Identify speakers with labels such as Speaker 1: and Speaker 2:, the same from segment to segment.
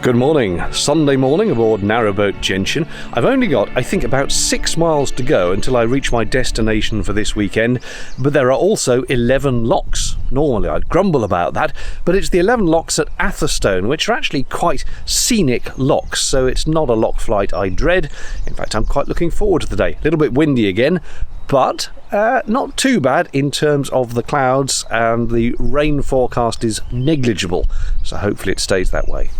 Speaker 1: Good morning. Sunday morning aboard Narrowboat Gentian. I've only got, I think, about 6 miles to go until I reach my destination for this weekend, but there are also 11 locks. Normally I'd grumble about that, but it's the 11 locks at Atherstone, which are actually quite scenic locks, so it's not a lock flight I dread. In fact, I'm quite looking forward to the day. A little bit windy again, but not too bad in terms of the clouds, and the rain forecast is negligible, so hopefully it stays that way.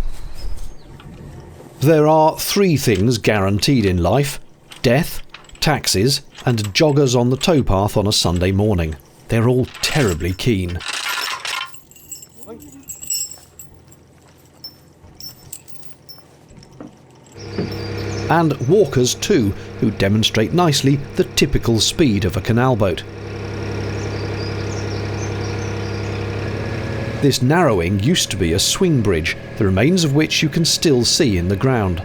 Speaker 1: There are 3 things guaranteed in life: death, taxes, and joggers on the towpath on a Sunday morning. They're all terribly keen. And walkers too, who demonstrate nicely the typical speed of a canal boat. This narrowing used to be a swing bridge, the remains of which you can still see in the ground.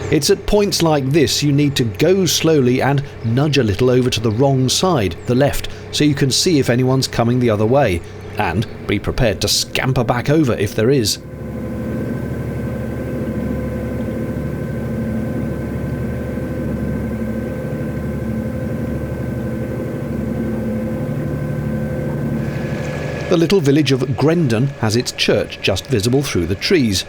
Speaker 1: It's at points like this you need to go slowly and nudge a little over to the wrong side, the left, so you can see if anyone's coming the other way, and be prepared to scamper back over if there is. The little village of Grendon has its church just visible through the trees.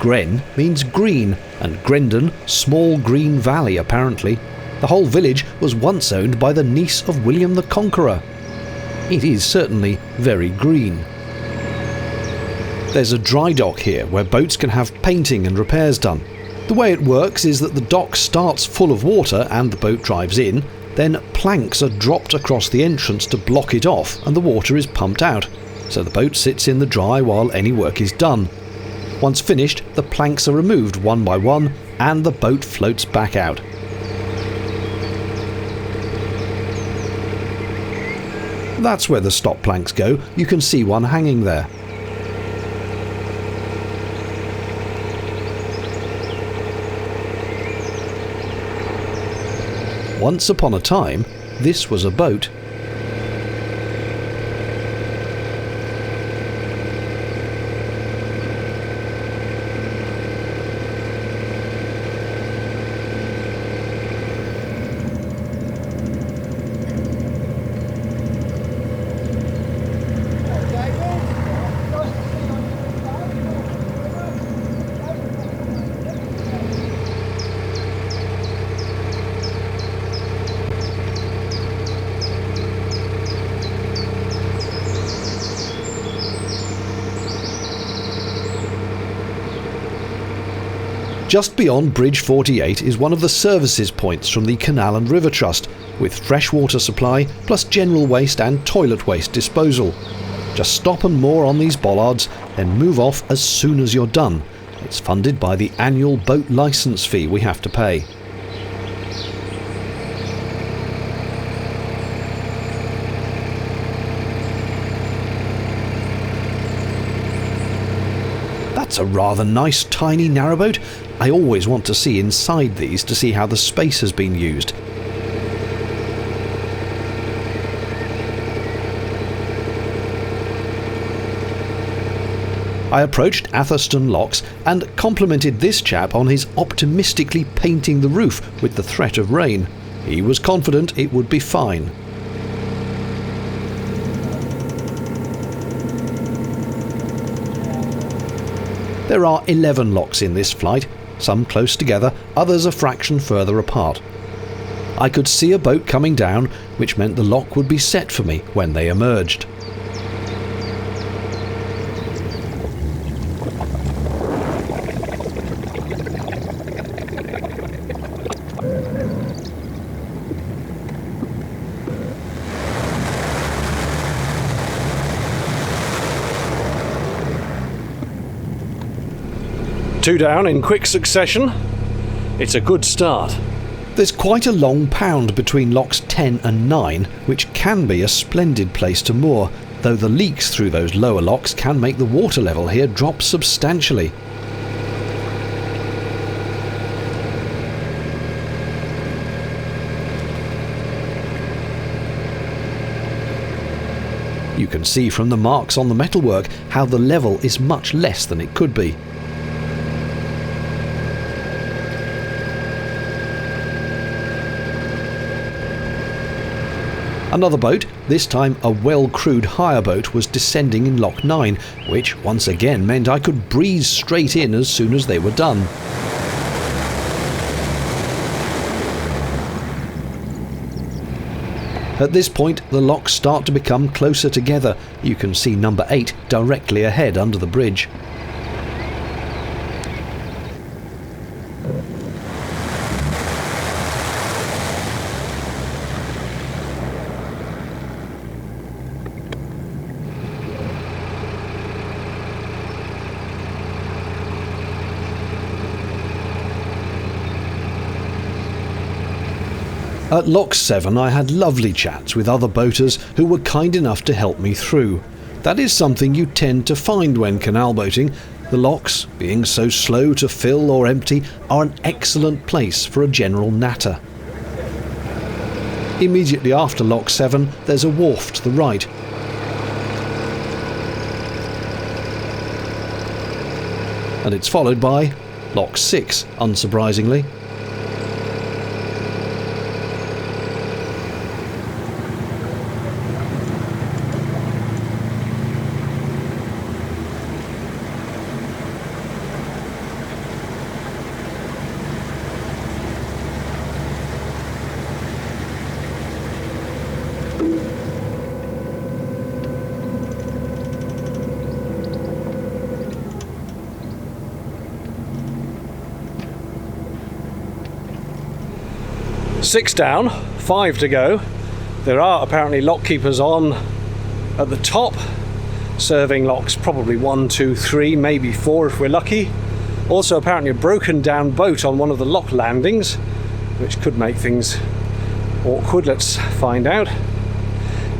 Speaker 1: Gren means green, and Grendon, small green valley apparently. The whole village was once owned by the niece of William the Conqueror. It is certainly very green. There's a dry dock here where boats can have painting and repairs done. The way it works is that the dock starts full of water and the boat drives in, then planks are dropped across the entrance to block it off and the water is pumped out, so the boat sits in the dry while any work is done. Once finished, the planks are removed one by one and the boat floats back out. That's where the stop planks go. You can see one hanging there. Once upon a time, this was a boat. Just beyond Bridge 48 is one of the services points from the Canal and River Trust, with fresh water supply plus general waste and toilet waste disposal. Just stop and moor on these bollards, then move off as soon as you're done. It's funded by the annual boat licence fee we have to pay. That's a rather nice tiny narrowboat. I always want to see inside these to see how the space has been used. I approached Atherstone Locks and complimented this chap on his optimistically painting the roof with the threat of rain. He was confident it would be fine. There are 11 locks in this flight, some close together, others a fraction further apart. I could see a boat coming down, which meant the lock would be set for me when they emerged. 2 down in quick succession. It's a good start. There's quite a long pound between locks 10 and 9, which can be a splendid place to moor, though the leaks through those lower locks can make the water level here drop substantially. You can see from the marks on the metalwork how the level is much less than it could be. Another boat, this time a well-crewed hire boat, was descending in Lock 9, which once again meant I could breeze straight in as soon as they were done. At this point, the locks start to become closer together. You can see number 8 directly ahead under the bridge. At Lock 7 I had lovely chats with other boaters who were kind enough to help me through. That is something you tend to find when canal boating. The locks, being so slow to fill or empty, are an excellent place for a general natter. Immediately after Lock 7 there's a wharf to the right. And it's followed by Lock 6, unsurprisingly. Six down, 5 to go. There are apparently lock keepers on at the top, serving locks probably 1, 2, 3, maybe 4 if we're lucky. Also apparently a broken down boat on one of the lock landings, which could make things awkward. Let's find out.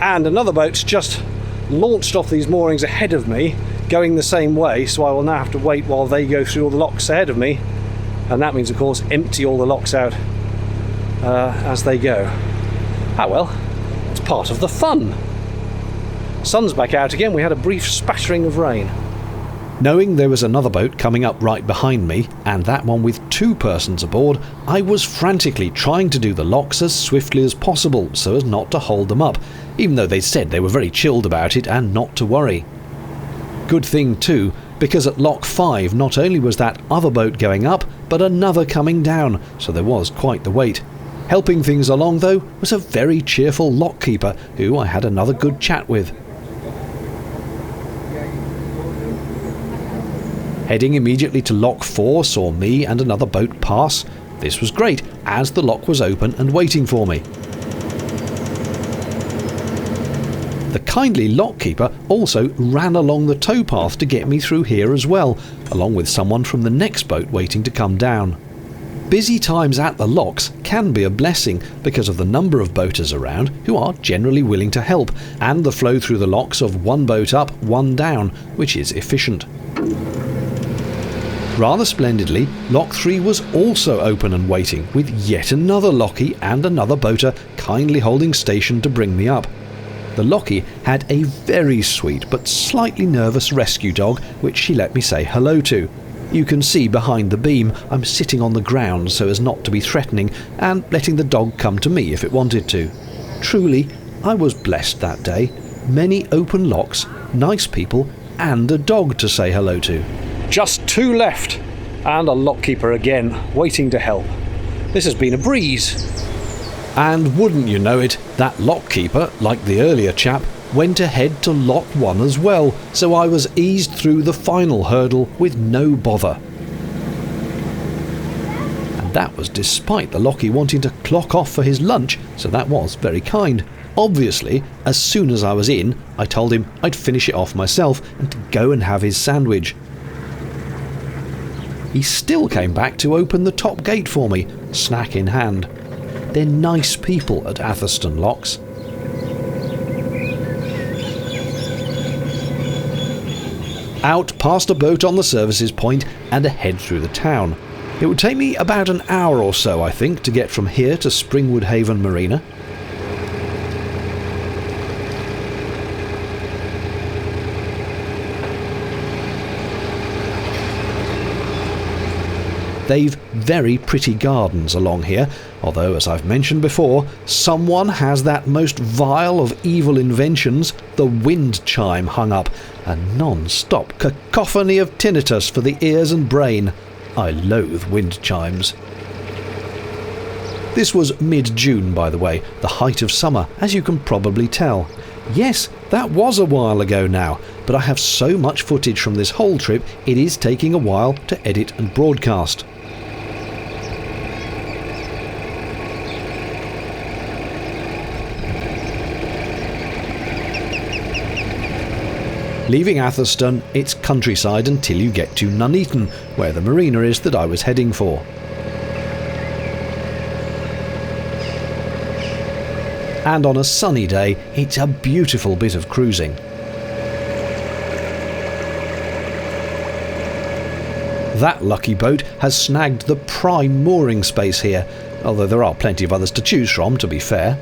Speaker 1: And another boat's just launched off these moorings ahead of me, going the same way, so I will now have to wait while they go through all the locks ahead of me, and that means of course empty all the locks out as they go. Ah well, it's part of the fun. Sun's back out again. We had a brief spattering of rain. Knowing there was another boat coming up right behind me, and that one with 2 persons aboard, I was frantically trying to do the locks as swiftly as possible so as not to hold them up, even though they said they were very chilled about it and not to worry. Good thing too, because at Lock 5 not only was that other boat going up, but another coming down, so there was quite the wait. Helping things along though was a very cheerful lock keeper who I had another good chat with. Heading immediately to Lock 4 saw me and another boat pass. This was great, as the lock was open and waiting for me. The kindly lock keeper also ran along the towpath to get me through here as well, along with someone from the next boat waiting to come down. Busy times at the locks can be a blessing because of the number of boaters around who are generally willing to help, and the flow through the locks of 1 boat up, 1 down, which is efficient. Rather splendidly, Lock 3 was also open and waiting, with yet another lockie and another boater kindly holding station to bring me up. The lockie had a very sweet but slightly nervous rescue dog which she let me say hello to. You can see behind the beam I'm sitting on the ground so as not to be threatening, and letting the dog come to me if it wanted to. Truly, I was blessed that day. Many open locks, nice people, and a dog to say hello to. Just 2 left, and a lockkeeper again, waiting to help. This has been a breeze. And wouldn't you know it, that lockkeeper, like the earlier chap, went ahead to Lock 1 as well, so I was eased through the final hurdle with no bother. And that was despite the lockie wanting to clock off for his lunch, so that was very kind. Obviously, as soon as I was in, I told him I'd finish it off myself and to go and have his sandwich. He still came back to open the top gate for me, snack in hand. They're nice people at Atherstone Locks. Out past a boat on the services point and ahead through the town. It would take me about an hour or so, I think, to get from here to Springwood Haven Marina. They've very pretty gardens along here, although, as I've mentioned before, someone has that most vile of evil inventions, the wind chime, hung up, a non-stop cacophony of tinnitus for the ears and brain. I loathe wind chimes. This was mid-June, by the way, the height of summer, as you can probably tell. Yes, that was a while ago now, but I have so much footage from this whole trip, it is taking a while to edit and broadcast. Leaving Atherstone, it's countryside until you get to Nuneaton, where the marina is that I was heading for. And on a sunny day, it's a beautiful bit of cruising. That lucky boat has snagged the prime mooring space here, although there are plenty of others to choose from, to be fair.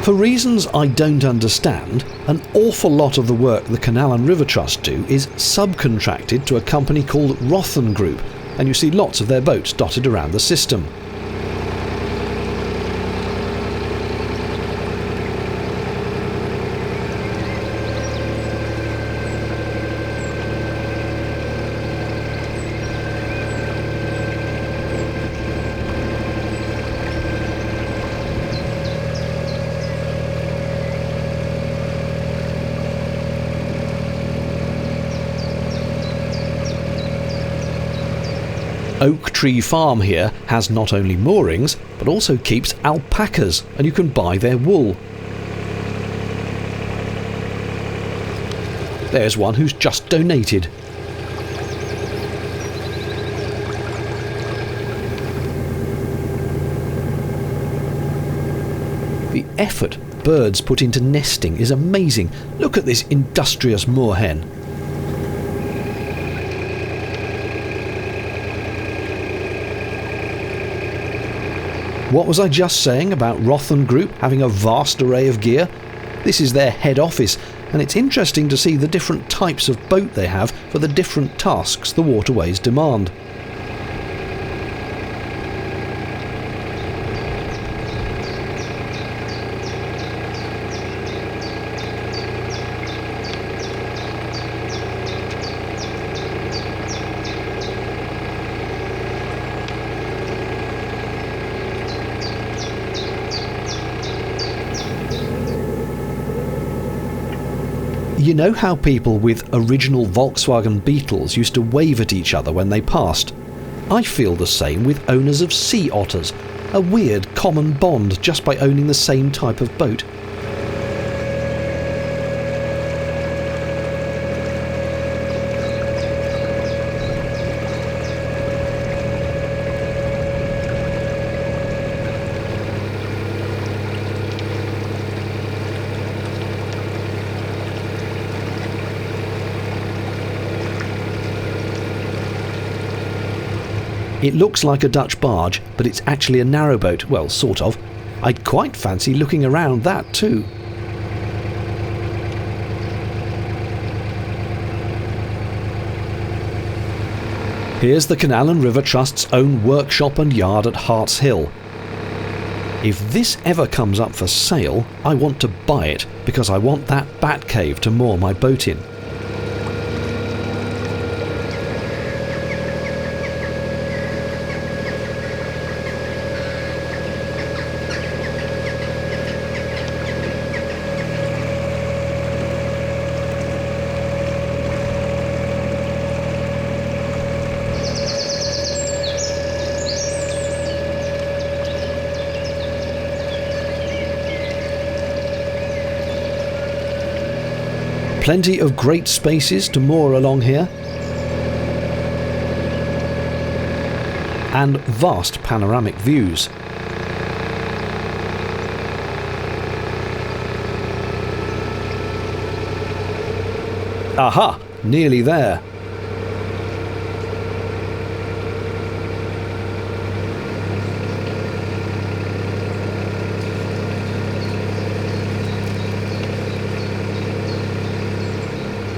Speaker 1: For reasons I don't understand, an awful lot of the work the Canal and River Trust do is subcontracted to a company called Rothen Group, and you see lots of their boats dotted around the system. Oak Tree Farm here has not only moorings, but also keeps alpacas, and you can buy their wool. There's one who's just donated. The effort birds put into nesting is amazing. Look at this industrious moorhen. What was I just saying about Rothen Group having a vast array of gear? This is their head office, and it's interesting to see the different types of boat they have for the different tasks the waterways demand. You know how people with original Volkswagen Beetles used to wave at each other when they passed? I feel the same with owners of sea otters, a weird common bond just by owning the same type of boat. It looks like a Dutch barge, but it's actually a narrowboat, well, sort of. I'd quite fancy looking around that too. Here's the Canal and River Trust's own workshop and yard at Harts Hill. If this ever comes up for sale, I want to buy it because I want that bat cave to moor my boat in. Plenty of great spaces to moor along here, and vast panoramic views. Aha! Nearly there.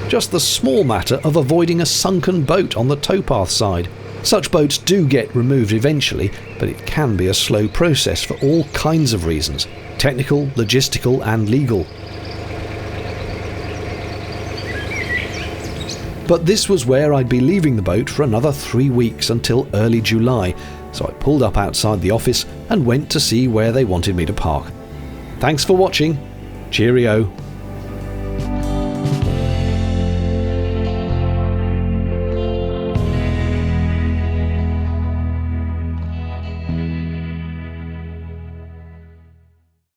Speaker 1: Just the small matter of avoiding a sunken boat on the towpath side. Such boats do get removed eventually, but it can be a slow process for all kinds of reasons: technical, logistical and legal. But this was where I'd be leaving the boat for another 3 weeks until early July, so I pulled up outside the office and went to see where they wanted me to park. Thanks for watching. Cheerio.